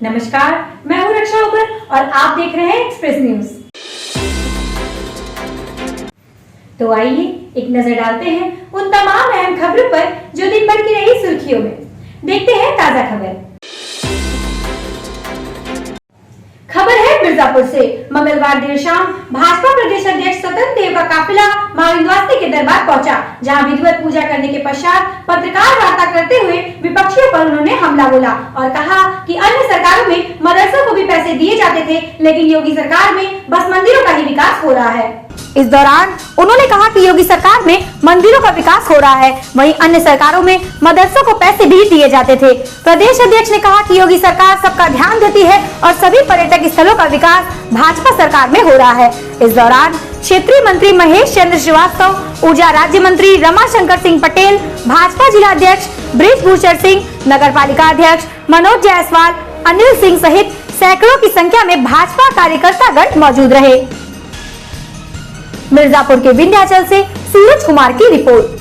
नमस्कार, मैं हूं रक्षा उबर और आप देख रहे हैं एक्सप्रेस न्यूज। तो आइए एक नजर डालते हैं उन तमाम अहम खबरों पर जो दिन भर की रही सुर्खियों में। देखते हैं ताजा खबर। खबर है मिर्जापुर से। मंगलवार देर शाम भाजपा प्रदेश अध्यक्ष स्वतंत्र देव का काफिला मां विंध्यवासिनी के दरबार पहुंचा, जहां विधिवत पूजा करने के पश्चात पत्रकार वार्ता करते हुए विपक्षियों पर उन्होंने हमला बोला और कहा कि अन्य सरकारों में मदरसों को भी पैसे दिए जाते थे, लेकिन योगी सरकार में बस मंदिरों का ही विकास हो रहा है। इस दौरान उन्होंने कहा कि योगी सरकार में मंदिरों का विकास हो रहा है, वहीं अन्य सरकारों में मदरसों को पैसे भी दिए जाते थे। प्रदेश अध्यक्ष ने कहा कि योगी सरकार सबका ध्यान देती है और सभी पर्यटक स्थलों का विकास भाजपा सरकार में हो रहा है। इस दौरान क्षेत्रीय मंत्री महेश चंद्र श्रीवास्तव, ऊर्जा राज्य मंत्री रमाशंकर सिंह पटेल, भाजपा जिला अध्यक्ष बृजभूषण सिंह, नगर पालिका अध्यक्ष मनोज जायसवाल, अनिल सिंह सहित सैकड़ों की संख्या में भाजपा कार्यकर्तागण मौजूद रहे। मिर्जापुर के विंध्याचल से सूरज कुमार की रिपोर्ट।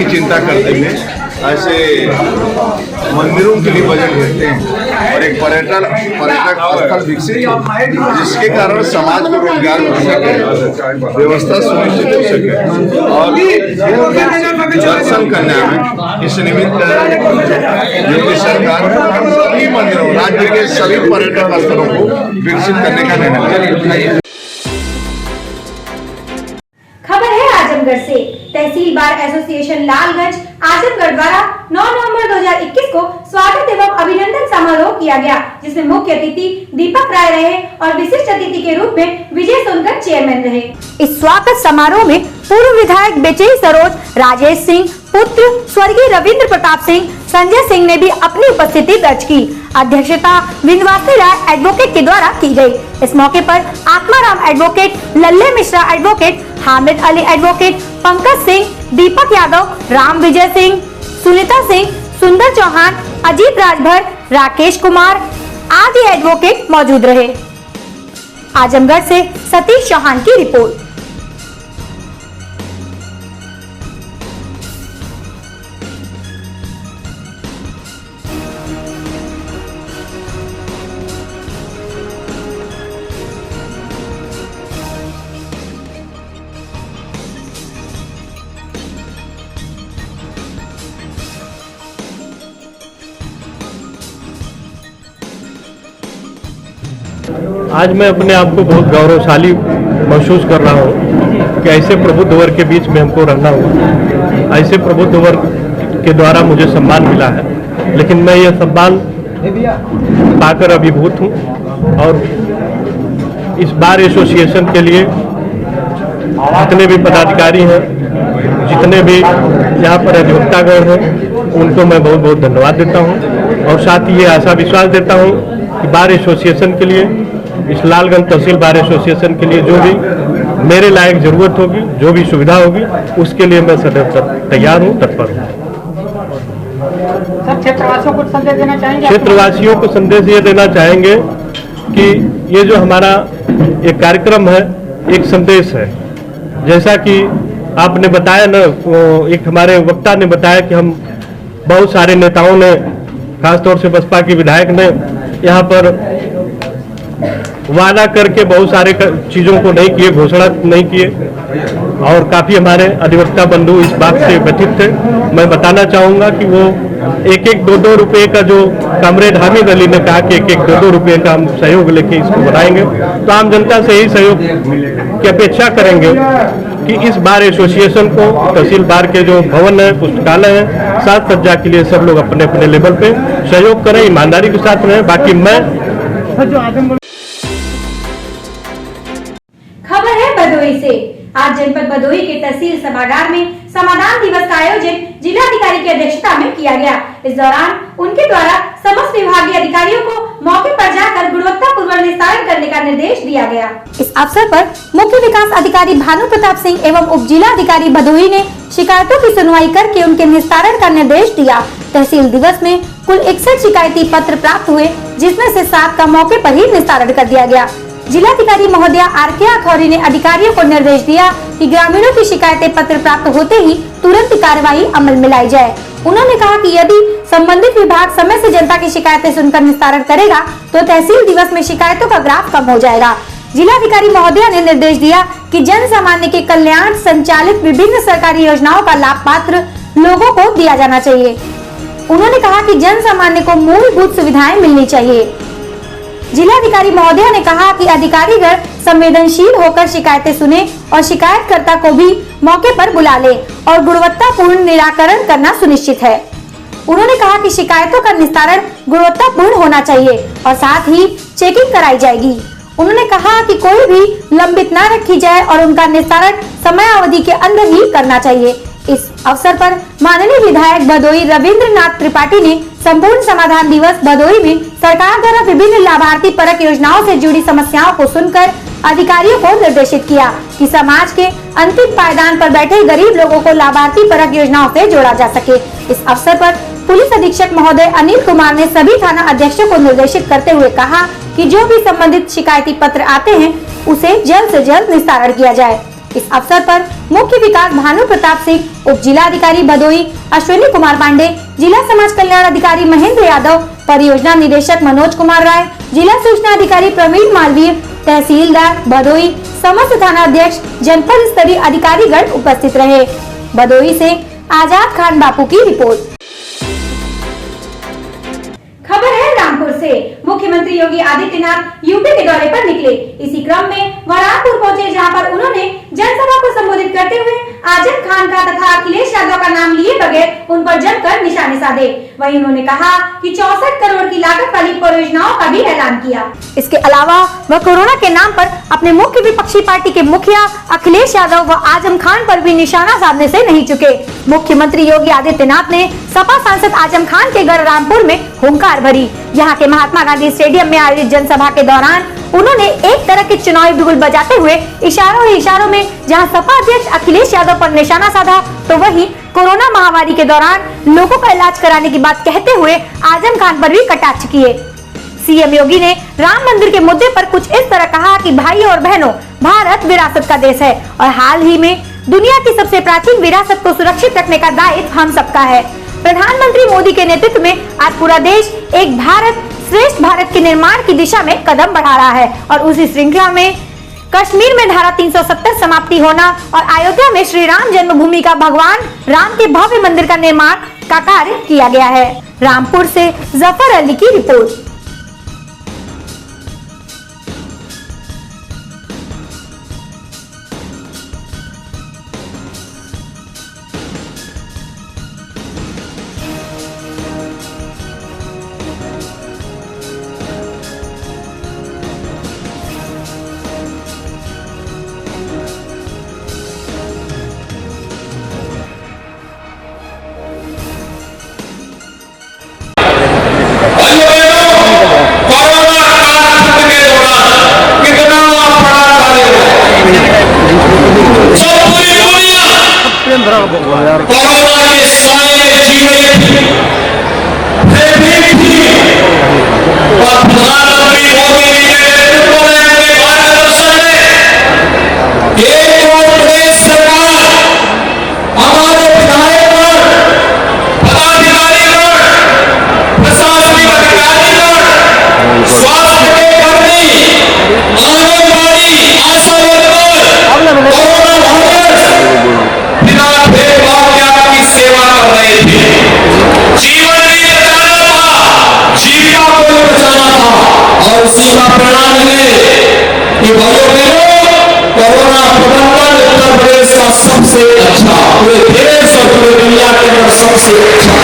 चिंता करते हुए ऐसे मंदिरों के लिए बजट देते हैं और एक पर्यटक स्थल विकसित हो, जिसके कारण समाज को रोजगार मिल सके, व्यवस्था सुनिश्चित हो सके और दर्शन करने में इस निमित्त योगी सरकार सभी मंदिरों, राज्य के सभी पर्यटक स्थलों को विकसित करने का निर्णय लिया। खबर है आजमगढ़ से। तहसील बार एसोसिएशन लालगंज आजमगढ़ द्वारा 9 नवंबर 2021 को स्वागत एवं अभिनंदन समारोह किया गया, जिसमें मुख्य अतिथि दीपक राय रहे और विशिष्ट अतिथि के रूप में विजय सोनकर चेयरमैन रहे। इस स्वागत समारोह में पूर्व विधायक बेचई सरोज, राजेश सिंह पुत्र स्वर्गीय रविंद्र प्रताप सिंह, संजय सिंह ने भी अपनी उपस्थिति दर्ज की। अध्यक्षता विंध्यवासिनी राय एडवोकेट के द्वारा की गई। इस मौके पर Atmaram advocate, Lalle Mishra advocate, Hamid Ali advocate, Pankaj Singh, Deepak Yadav, Ram Vijay Singh, Sunita Singh, Sundar Chauhan, Ajit Rajbhar, Rakesh Kumar आदि एडवोकेट मौजूद रहे। आजमगढ़ से सतीश चौहान की रिपोर्ट। आज मैं अपने आप को बहुत गौरवशाली महसूस कर रहा हूँ कि ऐसे प्रबुद्ध वर्ग के बीच में हमको रहना हुआ। ऐसे प्रबुद्ध वर्ग के द्वारा मुझे सम्मान मिला है, लेकिन मैं ये सम्मान पाकर अभिभूत हूँ और इस बार एसोसिएशन के लिए जितने भी पदाधिकारी हैं, जितने भी यहाँ पर अधिवक्तागण हैं, उनको मैं बहुत बहुत धन्यवाद देता हूँ और साथ ही ये आशा विश्वास देता हूँ कि बार एसोसिएशन के लिए, इस लालगंज तहसील बार एसोसिएशन के लिए जो भी मेरे लायक जरूरत होगी, जो भी सुविधा होगी, उसके लिए मैं सदैव तैयार हूँ, तत्पर हूँ। क्षेत्रवासियों को संदेश देना चाहेंगे? क्षेत्रवासियों को संदेश ये देना चाहेंगे कि ये जो हमारा एक कार्यक्रम है, एक संदेश है। जैसा कि आपने बताया ना, एक हमारे वक्ता ने बताया कि हम बहुत सारे नेताओं ने, खासतौर से बसपा के विधायक ने यहाँ पर वादा करके बहुत सारे चीजों को नहीं किए, घोषणा नहीं किए और काफी हमारे अधिवक्ता बंधु इस बात से व्यथित थे। मैं बताना चाहूंगा कि वो 1-1, 2-2 रुपए का जो कॉमरेड हामिद अली ने कहा कि 1-1, 2-2 रुपए का हम सहयोग लेके इसको बनाएंगे, तो आम जनता से यही सहयोग की अपेक्षा करेंगे कि इस बार एसोसिएशन को, तहसील बार के जो भवन है, पुस्तकालय है, साज सज्जा के लिए सब लोग अपने अपने लेवल पे सहयोग करें, ईमानदारी के साथ रहें। बाकी मैं खबर है भदोही से। आज जनपद भदोही के तहसील सभागार में समाधान दिवस का आयोजन जिलाधिकारी की अध्यक्षता में किया गया। इस दौरान उनके द्वारा समस्त विभागीय अधिकारियों को मौके पर जाकर गुणवत्तापूर्ण निस्तारण करने का निर्देश दिया गया। इस अवसर पर मुख्य विकास अधिकारी भानु प्रताप सिंह एवं उप जिला अधिकारी भदोही ने शिकायतों की सुनवाई करके उनके निस्तारण का निर्देश दिया। तहसील दिवस में कुल 61 शिकायती पत्र प्राप्त हुए, जिसमें से 7 का मौके पर ही निस्तारण कर दिया गया। जिलाधिकारी महोदया आर.के. आखौरी ने अधिकारियों को निर्देश दिया कि ग्रामीणों की शिकायतें पत्र प्राप्त होते ही तुरंत कार्रवाई अमल में लाई जाए। उन्होंने कहा कि यदि संबंधित विभाग समय से जनता की शिकायतें सुनकर निस्तारण करेगा तो तहसील दिवस में शिकायतों का ग्राफ कम हो जाएगा। जिलाधिकारी महोदया ने निर्देश दिया कि जन सामान्य के कल्याण संचालित विभिन्न सरकारी योजनाओं का लाभ पात्र लोगों को दिया जाना चाहिए। उन्होंने कहा कि जन सामान्य को मूलभूत सुविधाएं मिलनी चाहिए। जिलाधिकारी महोदया ने कहा कि अधिकारीगण संवेदनशील होकर शिकायतें सुने और शिकायतकर्ता को भी मौके पर बुला ले और गुणवत्तापूर्ण निराकरण करना सुनिश्चित है। उन्होंने कहा कि शिकायतों का निस्तारण गुणवत्तापूर्ण होना चाहिए और साथ ही चेकिंग कराई जाएगी। उन्होंने कहा कि कोई भी लंबित न रखी जाए और उनका निस्तारण समय अवधि के अंदर ही करना चाहिए। इस अवसर पर माननीय विधायक भदोही रविंद्र नाथ त्रिपाठी ने संपूर्ण समाधान दिवस भदोही में सरकार द्वारा विभिन्न लाभार्थी परक योजनाओं से जुड़ी समस्याओं को सुनकर अधिकारियों को निर्देशित किया कि समाज के अंतिम पायदान पर बैठे गरीब लोगों को लाभार्थी परक योजनाओं से जोड़ा जा सके। इस अवसर पर पुलिस अधीक्षक महोदय अनिल कुमार ने सभी थाना अध्यक्षों को निर्देशित करते हुए कहा कि जो भी संबंधित शिकायती पत्र आते हैं उसे जल्द से जल्द निस्तारण किया जाए। इस अवसर पर मुख्य विकास भानु प्रताप सिंह, उप जिलाधिकारी भदोही अश्विनी कुमार पांडे, जिला समाज कल्याण अधिकारी महेंद्र यादव, परियोजना निदेशक मनोज कुमार राय, जिला सूचना अधिकारी प्रवीण मालवीय, तहसीलदार भदोही, समस्त थाना अध्यक्ष, जनपद स्तरीय अधिकारीगण उपस्थित रहे। भदोही से आजाद खान बापू की रिपोर्ट। खबर है रामपुर से। मुख्यमंत्री योगी आदित्यनाथ यूपी के दौरे पर निकले। इसी क्रम में वह रामपुर पहुंचे, जहां पर उन्होंने जनसभा को संबोधित करते हुए आजम खान का तथा अखिलेश यादव का नाम लिए बगैर उन पर जमकर निशाने साधे। वहीं उन्होंने कहा कि 64 करोड़ की लागत वाली परियोजनाओं का भी ऐलान किया। इसके अलावा वह कोरोना के नाम पर अपने मुख्य विपक्षी पार्टी के मुखिया अखिलेश यादव व आजम खान पर भी निशाना साधने से नहीं चुके। मुख्यमंत्री योगी आदित्यनाथ ने सपा सांसद आजम खान के घर रामपुर में हुंकार भरी। यहाँ के महात्मा गांधी स्टेडियम में आयोजित जनसभा के दौरान उन्होंने एक तरह के चुनावी बिगुल बजाते हुए इशारों में जहां सपा अध्यक्ष अखिलेश यादव पर निशाना साधा, तो वहीं कोरोना महामारी के दौरान लोगों का इलाज कराने की बात कहते हुए आजम खान पर भी कटाक्ष किए। सीएम योगी ने राम मंदिर के मुद्दे पर कुछ इस तरह कहा कि भाइयों और बहनों, भारत विरासत का देश है और हाल ही में दुनिया की सबसे प्राचीन विरासत को सुरक्षित रखने का दायित्व हम सबका है। प्रधानमंत्री मोदी के नेतृत्व में आज पूरा देश एक भारत श्रेष्ठ भारत के निर्माण की दिशा में कदम बढ़ा रहा है और उसी श्रृंखला में कश्मीर में धारा 370 समाप्ति होना और अयोध्या में श्री राम जन्मभूमि का भगवान राम के भव्य मंदिर का निर्माण का कार्य किया गया है। रामपुर से जफर अली की रिपोर्ट। कोरोना के साए जीवन फिर भी और प्रधानमंत्री मोदी जी के नेतृत्व में अपने मार्गदर्शन में एक और प्रदेश सरकार हमारे विधायकगण, पदाधिकारीगण, प्रशासनिक अधिकारीगण, स्वास्थ्य के कर्मी, आंगनबाड़ी, आशा वर्कर, कोरोना वॉरियर्स बिना भेदभाव के आपकी सेवा कर रहे थे। जीवन नहीं बचाना था, जीविका को भी बचाना था और इसी का परिणाम है कि भाइयों बहनों, कोरोना प्रबंधन उत्तर प्रदेश का सबसे अच्छा, पूरे देश और पूरे दुनिया के अंदर सबसे अच्छा।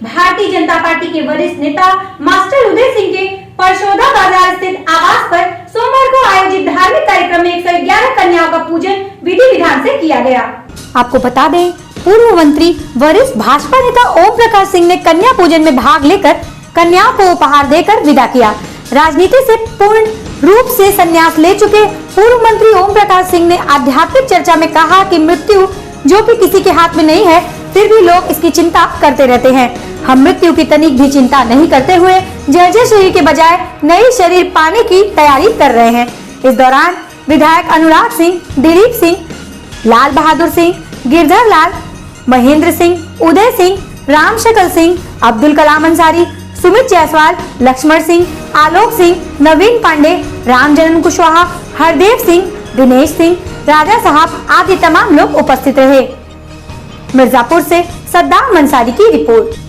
भारतीय जनता पार्टी के वरिष्ठ नेता मास्टर उदय सिंह के परशोदा बाजार स्थित आवास पर सोमवार को आयोजित आयोजित धार्मिक कार्यक्रम में 111 कन्याओं का पूजन विधि विधान से किया गया। आपको बता दें, पूर्व मंत्री वरिष्ठ भाजपा नेता ओम प्रकाश सिंह ने कन्या पूजन में भाग लेकर कन्याओं को उपहार देकर विदा किया। राजनीति से पूर्ण रूप से संन्यास ले चुके पूर्व मंत्री ओम प्रकाश सिंह ने आध्यात्मिक चर्चा में कहा कि मृत्यु जो कि किसी के हाथ में नहीं है, फिर भी लोग इसकी चिंता करते रहते हैं। हम मृत्यु की तनिक भी चिंता नहीं करते हुए जर्जर शरीर के बजाय नई शरीर पाने की तैयारी कर रहे हैं। इस दौरान विधायक अनुराग सिंह, दिलीप सिंह, लाल बहादुर सिंह, गिरधर लाल, महेंद्र सिंह, उदय सिंह, राम शकल सिंह, अब्दुल कलाम अंसारी, सुमित जायसवाल, लक्ष्मण सिंह, आलोक सिंह, नवीन पांडे, रामजनन कुशवाहा, हरदेव सिंह, दिनेश सिंह, राजा साहब आदि तमाम लोग उपस्थित रहे। मिर्जापुर से सद्दाम अंसारी की रिपोर्ट।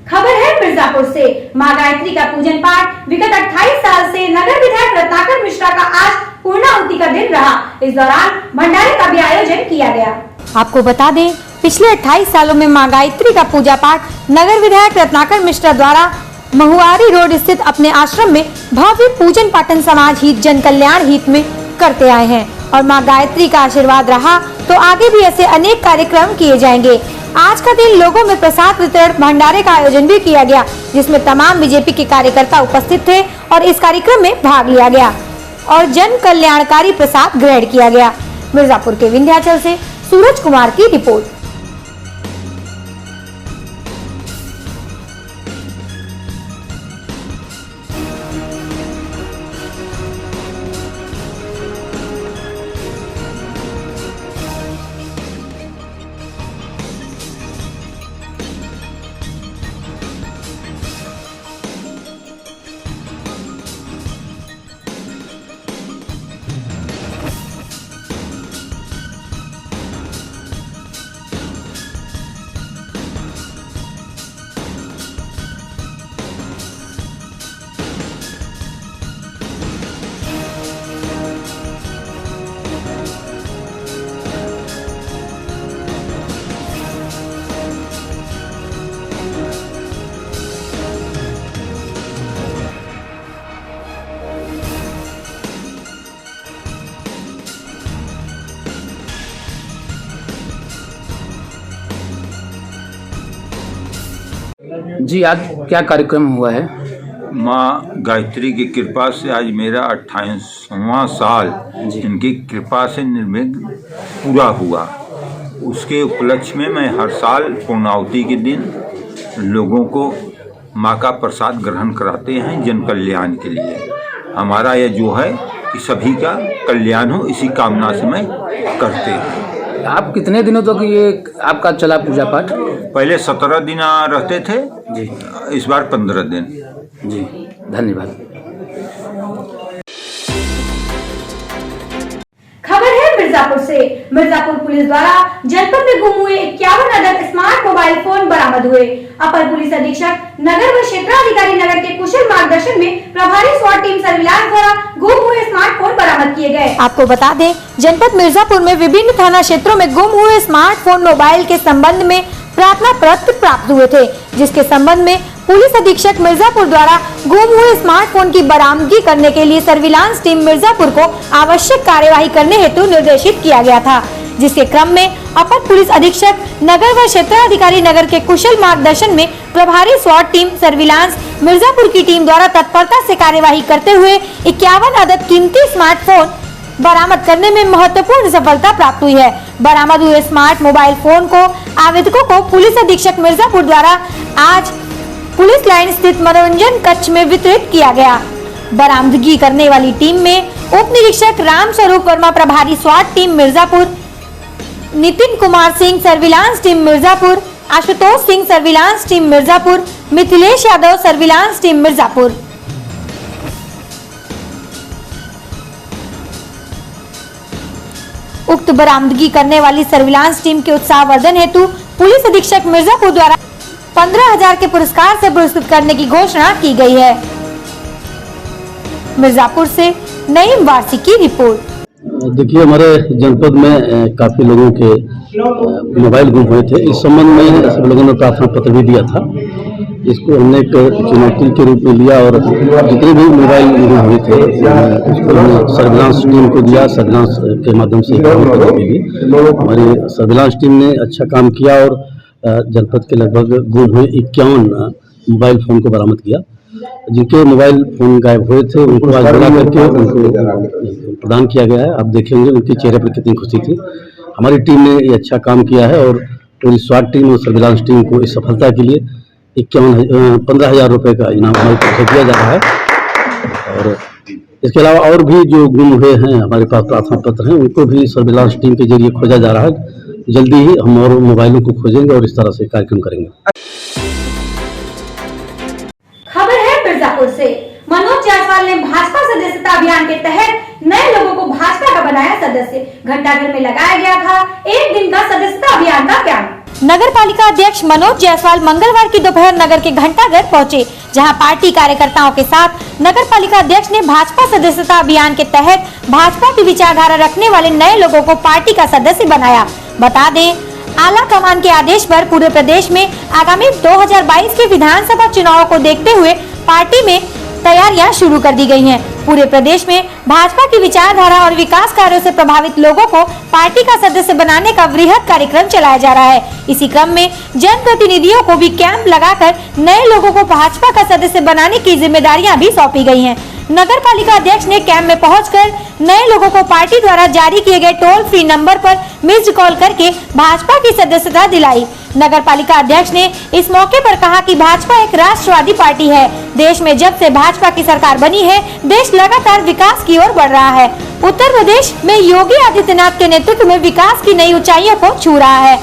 खबर है मिर्जापुर से। मां गायत्री का पूजन पाठ विगत 28 साल से नगर विधायक रत्नाकर मिश्रा का आज पूर्णाहुति का दिन रहा। इस दौरान भंडारे का भी आयोजन किया गया। आपको बता दें, पिछले 28 सालों में मां गायत्री का पूजा पाठ नगर विधायक रत्नाकर मिश्रा द्वारा महुआरी रोड स्थित अपने आश्रम में भव्य पूजन पाठन समाज हित जन कल्याण हित में करते आए हैं और मां गायत्री का आशीर्वाद रहा तो आगे भी ऐसे अनेक कार्यक्रम किए जाएंगे। आज का दिन लोगों में प्रसाद वितरण भंडारे का आयोजन भी किया गया, जिसमें तमाम बीजेपी के कार्यकर्ता उपस्थित थे और इस कार्यक्रम में भाग लिया गया और जन कल्याणकारी प्रसाद ग्रहण किया गया। मिर्जापुर के विंध्याचल से सूरज कुमार की रिपोर्ट। जी, आज क्या कार्यक्रम हुआ है? माँ गायत्री की कृपा से आज मेरा 28वां साल इनकी कृपा से निर्विघ्न पूरा हुआ। उसके उपलक्ष्य में मैं हर साल पूर्णाहुति के दिन लोगों को माँ का प्रसाद ग्रहण कराते हैं जन कल्याण के लिए। हमारा यह जो है कि सभी का कल्याण हो, इसी कामना से मैं करते हैं। आप कितने दिनों तक ये आपका चला पूजा पाठ? पहले 17 दिन रहते थे जी, इस बार 15 दिन। जी, धन्यवाद। खबर है मिर्जापुर से। मिर्जापुर पुलिस द्वारा जनपद में गुम हुए 51 अदद स्मार्ट मोबाइल फोन बरामद हुए। अपर पुलिस अधीक्षक नगर व क्षेत्राधिकारी नगर के कुशल मार्गदर्शन में प्रभारी स्वाट टीम सर्विलांस द्वारा गुम हुए स्मार्टफोन बरामद किए गए। आपको बता दें, जनपद मिर्जापुर में विभिन्न थाना क्षेत्रों में गुम हुए स्मार्टफोन मोबाइल के संबंध में प्रार्थना पत्र प्राप्त हुए थे, जिसके संबंध में पुलिस अधीक्षक मिर्जापुर द्वारा गुम हुए स्मार्टफोन की बरामदगी करने के लिए सर्विलांस टीम मिर्जापुर को आवश्यक कार्यवाही करने हेतु निर्देशित किया गया था, जिसके क्रम में अपर पुलिस अधीक्षक नगर व क्षेत्राधिकारी नगर के कुशल मार्गदर्शन में प्रभारी स्वाट टीम सर्विलांस मिर्जापुर की टीम द्वारा तत्परता से कार्यवाही करते हुए 51 अदद कीमती स्मार्टफोन बरामद करने में महत्वपूर्ण सफलता प्राप्त हुई है। बरामद हुए स्मार्ट मोबाइल फोन को आवेदकों को पुलिस अधीक्षक मिर्जापुर द्वारा आज पुलिस लाइन स्थित मनोरंजन कक्ष में वितरित किया गया। बरामदगी करने वाली टीम में उप निरीक्षक राम स्वरूप वर्मा प्रभारी स्वाट team Mirzapur, Nitin Kumar Singh surveillance team Mirzapur, Ashutosh Singh surveillance team Mirzapur, Mithilesh Yadav surveillance team Mirzapur. उक्त बरामदगी करने वाली सर्विलांस टीम के उत्साहवर्धन हेतु पुलिस अधीक्षक मिर्जापुर द्वारा 15,000 के पुरस्कार से पुरस्कृत करने की घोषणा की गई है। मिर्जापुर से नईम वारसी की रिपोर्ट। देखिए, हमारे जनपद में काफ़ी लोगों के मोबाइल गुम हुए थे। इस संबंध में सब लोगों ने प्रार्थना पत्र भी दिया था। इसको हमने एक चुनौती के रूप में लिया और जितने भी मोबाइल गुम हुए थे उसको हमने सर्विलांस टीम को दिया। सर्विलांस के माध्यम से हमारी सर्विलांस टीम ने अच्छा काम किया और जनपद के लगभग गुम हुए 51 मोबाइल फ़ोन को बरामद किया। जिनके मोबाइल फ़ोन गायब हुए थे उनको आज बुला करके उनको प्रदान किया गया है। आप देखेंगे उनके चेहरे पर कितनी खुशी थी। हमारी टीम ने ये अच्छा काम किया है और पूरी स्वाट टीम और सर्विलांस टीम को इस सफलता के लिए 15,000 रुपये का इनाम हमारी तरफ से दिया जा रहा है। और इसके अलावा और भी जो गुम हुए हैं हमारे पास प्रार्थना पत्र हैं उनको भी सर्विलांस टीम के जरिए खोजा जा रहा है। जल्दी ही हम और मोबाइलों को खोजेंगे और इस तरह से कार्यक्रम करेंगे। खबर है मिर्जापुर से। मनोज जायसवाल ने भाजपा सदस्यता अभियान के तहत नए लोगों को भाजपा का बनाया सदस्य। घंटाघर में लगाया गया था 1 दिन का सदस्यता अभियान का कैंप। नगर पालिका अध्यक्ष मनोज जायसवाल मंगलवार की दोपहर नगर के घंटाघर पहुंचे, जहां पार्टी कार्यकर्ताओं के साथ नगर पालिका अध्यक्ष ने भाजपा सदस्यता अभियान के तहत भाजपा की विचारधारा रखने वाले नए लोगों को पार्टी का सदस्य बनाया। बता दें, आला कमान के आदेश पर पूरे प्रदेश में आगामी 2022 के विधानसभा चुनाव को देखते हुए पार्टी में तैयारियां शुरू कर दी गई हैं। पूरे प्रदेश में भाजपा की विचारधारा और विकास कार्यों से प्रभावित लोगों को पार्टी का सदस्य बनाने का वृहद कार्यक्रम चलाया जा रहा है। इसी क्रम में जनप्रतिनिधियों को भी कैंप लगाकर नए लोगों को भाजपा का सदस्य बनाने की जिम्मेदारियां भी सौंपी गई हैं। नगर पालिका अध्यक्ष ने कैंप में पहुंचकर नए लोगों को पार्टी द्वारा जारी किए गए टोल फ्री नंबर पर मिस्ड कॉल करके भाजपा की सदस्यता दिलाई। नगर पालिका अध्यक्ष ने इस मौके पर कहा कि भाजपा एक राष्ट्रवादी पार्टी है। देश में जब से भाजपा की सरकार बनी है, देश लगातार विकास की ओर बढ़ रहा है। उत्तर प्रदेश में योगी आदित्यनाथ के नेतृत्व में विकास की नई ऊंचाइयों को छू रहा है।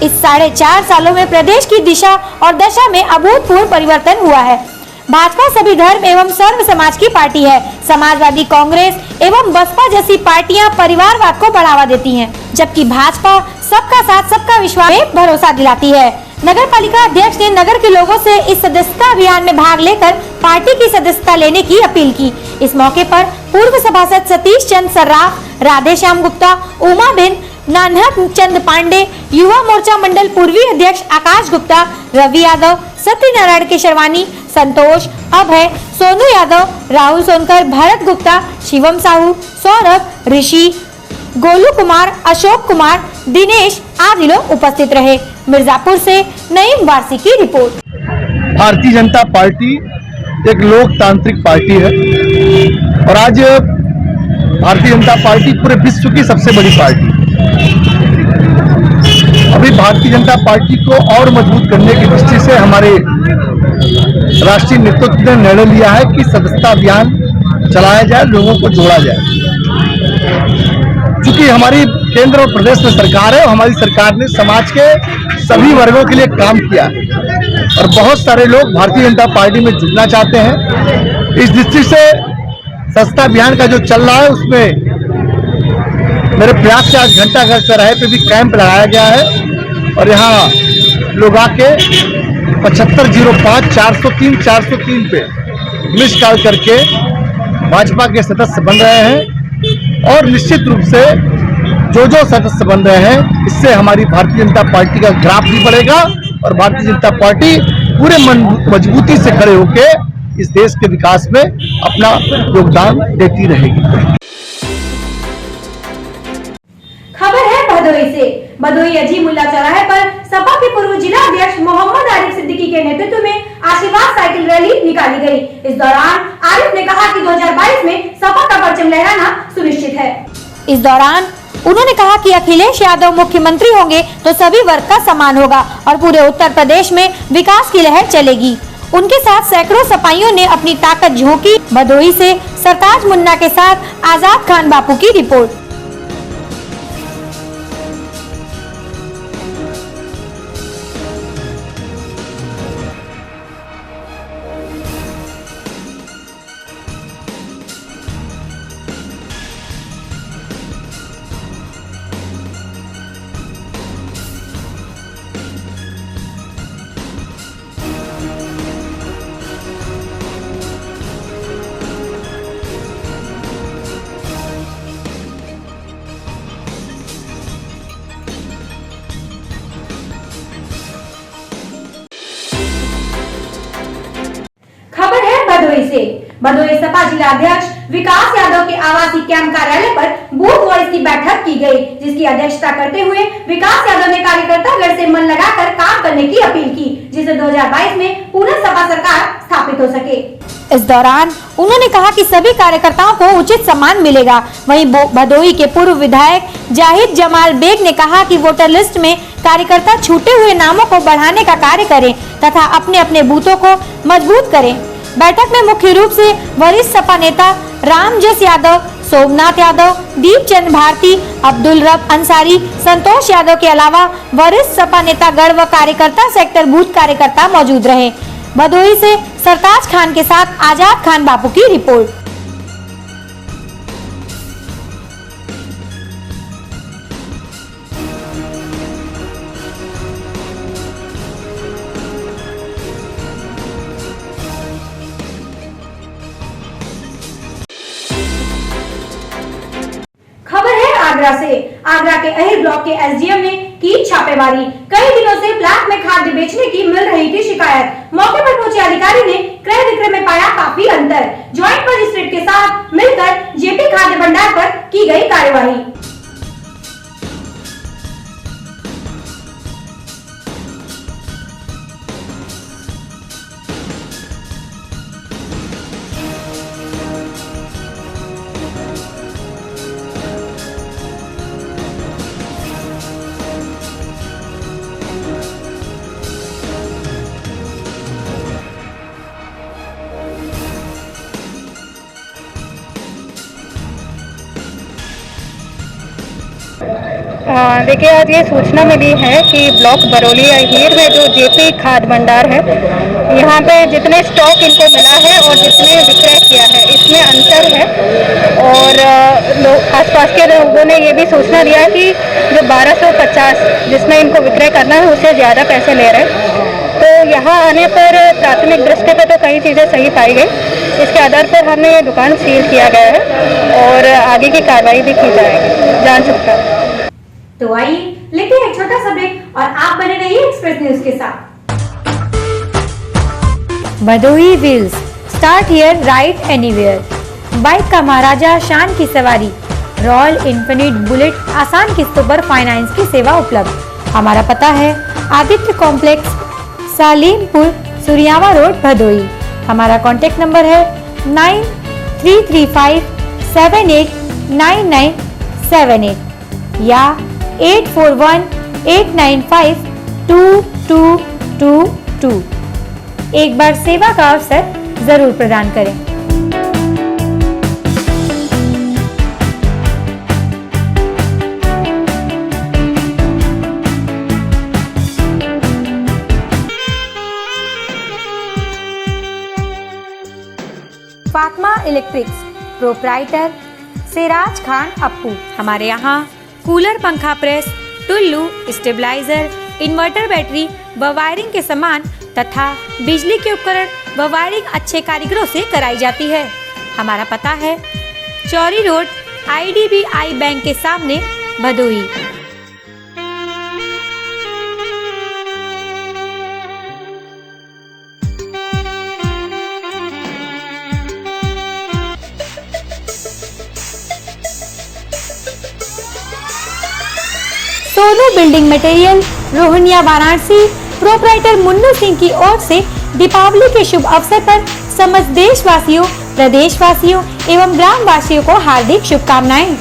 इस 4.5 सालों में प्रदेश की दिशा और दशा में अभूतपूर्व परिवर्तन हुआ है। भाजपा सभी धर्म एवं सर्व समाज की पार्टी है। समाजवादी कांग्रेस एवं बसपा जैसी पार्टियां परिवारवाद को बढ़ावा देती हैं, जबकि भाजपा सबका साथ सबका विश्वास में भरोसा दिलाती है। नगर पालिका अध्यक्ष ने नगर के लोगों से इस सदस्यता अभियान में भाग लेकर पार्टी की सदस्यता लेने की अपील की। इस मौके पर पूर्व सभासद सतीश चंद सर्राफ, राधे श्याम गुप्ता, उमा बिन, नानहत चंद पांडे, युवा मोर्चा मंडल पूर्वी अध्यक्ष आकाश गुप्ता, रवि यादव, सत्यनारायण केशरवानी, संतोष, अभय, सोनू यादव, राहुल सोनकर, भरत गुप्ता, शिवम साहू, सौरभ, ऋषि, गोलू कुमार, अशोक कुमार, दिनेश आदि लोग उपस्थित रहे। मिर्जापुर से नईम वारसी की रिपोर्ट। भारतीय जनता पार्टी एक लोकतांत्रिक पार्टी है और आज भारतीय जनता पार्टी पूरे विश्व की सबसे बड़ी पार्टी। अभी भारतीय जनता पार्टी को और मजबूत करने की दृष्टि से हमारे राष्ट्रीय नेतृत्व ने निर्णय लिया है कि सदस्यता अभियान चलाया जाए, लोगों को जोड़ा जाए। चूंकि हमारी केंद्र और प्रदेश में सरकार है, हमारी सरकार ने समाज के सभी वर्गों के लिए काम किया है और बहुत सारे लोग भारतीय जनता पार्टी में जुड़ना चाहते हैं। इस दृष्टि से सदस्यता अभियान का जो चल रहा है उसमें मेरे प्रयास से आज घंटाघर चौराहे पे भी कैंप लगाया गया है और यहाँ लोग आके 7505 403 403 पे मिस कॉल करके भाजपा के सदस्य बन रहे हैं और निश्चित रूप से जो सदस्य बन रहे हैं इससे हमारी भारतीय जनता पार्टी का ग्राफ भी बढ़ेगा और भारतीय जनता पार्टी पूरे मजबूती से खड़े होकर इस देश के विकास में अपना योगदान देती रहेगी। खबर है भदोही से। भदोही अजीमुल्ला चौराहे पर सपा के पूर्व जिला अध्यक्ष मोहम्मद आरिफ सिद्दीकी के नेतृत्व में आशीर्वाद साइकिल रैली निकाली गई। इस दौरान आरिफ ने कहा कि 2022 में सपा का परचम लहराना सुनिश्चित है। इस दौरान उन्होंने कहा कि अखिलेश यादव मुख्यमंत्री होंगे तो सभी वर्ग का सम्मान होगा और पूरे उत्तर प्रदेश में विकास की लहर चलेगी। उनके साथ सैकड़ों सपाइयों ने अपनी ताकत झोंकी। भदोही से सरताज मुन्ना के साथ आजाद खान बापू की रिपोर्ट। भदोही सपा जिला अध्यक्ष विकास यादव के आवासीय कैंप कार्यालय पर बूथ वाइज की बैठक की गई, जिसकी अध्यक्षता करते हुए विकास यादव ने कार्यकर्तागण से मन लगाकर काम करने की अपील की, जिससे 2022 में पूर्ण सपा सरकार स्थापित हो सके। इस दौरान उन्होंने कहा कि सभी कार्यकर्ताओं को उचित सम्मान मिलेगा। वहीं भदोही के पूर्व विधायक जाहिद जमाल बेग ने कहा कि वोटर लिस्ट में कार्यकर्ता छूटे हुए नामों को बढ़ाने का कार्य करें तथा अपने अपने बूथों को मजबूत करें। बैठक में मुख्य रूप से वरिष्ठ सपा नेता रामजस यादव, सोमनाथ यादव, दीपचंद भारती, अब्दुल रब अंसारी, संतोष यादव के अलावा वरिष्ठ सपा नेता गढ़ व कार्यकर्ता सेक्टर बूथ कार्यकर्ता मौजूद रहे। भदोही से सरताज खान के साथ आजाद खान बापू की रिपोर्ट। खबर है आगरा से। आगरा के अहिर ब्लॉक के एसडीएम ने की छापेमारी। कई दिनों से ब्लैक में खाद्य बेचने की मिल रही थी शिकायत। मौके पर पहुंचे अधिकारी ने क्रय विक्रय में पाया काफी अंतर। ज्वाइंट मजिस्ट्रेट के साथ मिलकर जेपी खाद्य भंडार पर की गई कार्यवाही। देखिए, आज ये सूचना मिली है कि ब्लॉक बरौली अहीर में जो जेपी खाद्य भंडार है, यहाँ पे जितने स्टॉक इनको मिला है और जितने विक्रय किया है इसमें अंतर है। और लोग आसपास के लोगों ने ये भी सूचना दिया कि जो 1250 जिसमें इनको विक्रय करना है उससे ज़्यादा पैसे ले रहे हैं। तो यहाँ आने पर प्राथमिक दृष्टि पर तो कई चीज़ें सही पाई गई। इसके आधार पर हमने ये दुकान सील किया गया है और आगे की कार्रवाई भी की जाएगी जांच पड़ताल। तो आइए लेते हैं एक छोटा सा ब्रेक और आप बने रहिए एक्सप्रेस न्यूज के साथ। Bhadohi wheels, start here ride anywhere. Bike का महाराजा शान की सवारी, रॉयल इन्फिनिट बुलेट, आसान किस्तों पर फाइनेंस की सेवा उपलब्ध। हमारा पता है आदित्य कॉम्प्लेक्स, सालीमपुर, सुरियावा रोड, भदोही। हमारा कॉन्टेक्ट नंबर है 9335789978 या 8418952222। एक बार सेवा का अवसर जरूर प्रदान करें। Fatima electrics, proprietor Siraj Khan Appu. हमारे यहाँ कूलर, पंखा press, Tullu, stabilizer, inverter, battery व वायरिंग के सामान तथा बिजली के उपकरण व वायरिंग अच्छे कारीगरों से कराई जाती है। हमारा पता है चौरी रोड, IDBI बैंक के सामने, Bhadohi. Sonu building material, Rohania, Varanasi. Proprietor Munnu Singh की ओर से दीपावली के शुभ अवसर पर समस्त देशवासियों, प्रदेशवासियों एवं ग्रामवासियों को हार्दिक शुभकामनाएं।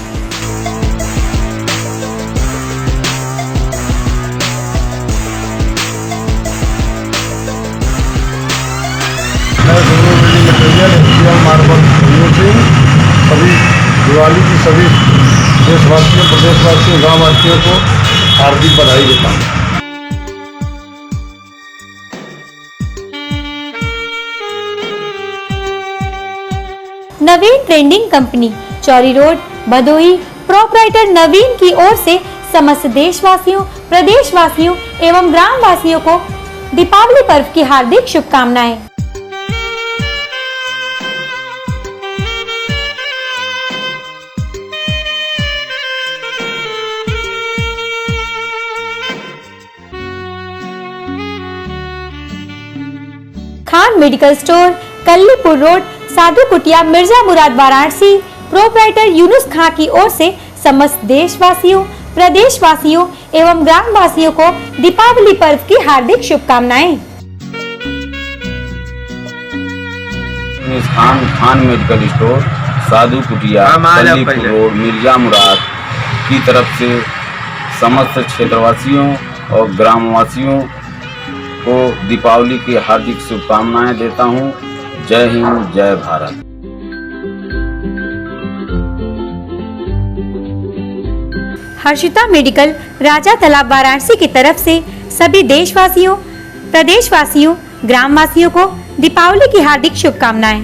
सभी दिवाली की सभी देशवासियों, प्रदेशवासियों, गाँववासियों को हार्दिक बधाई देता हूँ। Naveen trending company, Chauri road, Bhadohi. Proprietor Naveen की ओर से समस्त देशवासियों, प्रदेशवासियों एवं ग्रामवासियों को दीपावली पर्व की हार्दिक शुभकामनाएं। Khan medical store, Kallipur road, Sadhu Kutiya Mirza Murad Varanasi proprietor Yunus Khan की ओर से समस्त देशवासियों, प्रदेशवासियों एवं ग्रामवासियों को दीपावली पर्व की हार्दिक शुभकामनाएं। खान मेडिकल स्टोर, साधु कुटिया, रोड, मिर्जा मुराद की तरफ से समस्त क्षेत्रवासियों और ग्रामवासियों को दीपावली की हार्दिक शुभकामनाएं देता हूं। जय हिंद, जय भारत। हर्षिता मेडिकल राजा तालाब वाराणसी की तरफ से सभी देशवासियों, प्रदेशवासियों, ग्रामवासियों को दीपावली की हार्दिक शुभकामनाएं।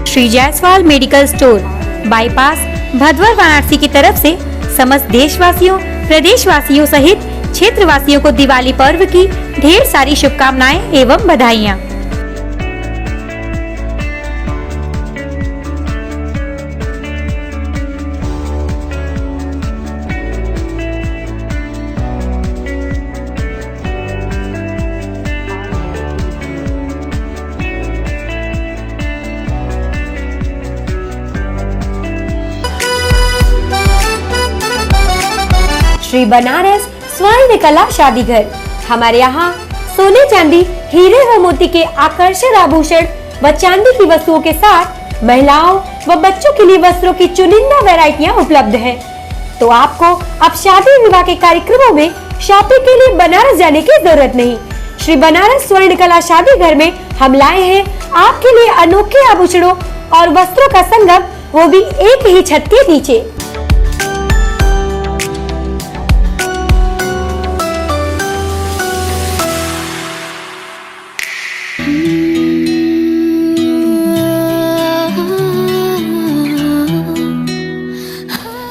Shri Jaiswal medical store, bypass, Bhadwar Varanasi की तरफ से समस्त देशवासियों, प्रदेशवासियों सहित क्षेत्रवासियों को दिवाली पर्व की ढेर सारी शुभकामनाएं एवं बधाइयां। श्री बनारस स्वर्ण कला शादी घर। हमारे यहाँ सोने, चांदी, हीरे व मोती के आकर्षक आभूषण व चांदी की वस्तुओं के साथ महिलाओं व बच्चों के लिए वस्त्रों की चुनिंदा वैरायटियाँ उपलब्ध हैं। तो आपको अब शादी विवाह के कार्यक्रमों में शॉपिंग के लिए बनारस जाने की जरूरत नहीं। श्री बनारस स्वर्ण कला शादी घर में हम लाए हैं आपके लिए अनोखे आभूषणों और वस्त्रों का संगम, वो भी एक ही छत के नीचे।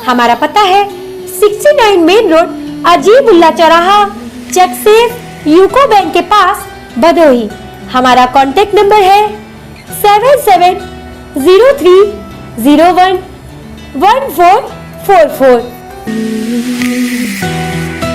हमारा पता है 69 मेन रोड, अजीबुल्ला चौराहा, चकसेस यूको बैंक के पास, भदोही। हमारा कॉन्टेक्ट नंबर है 7703011444।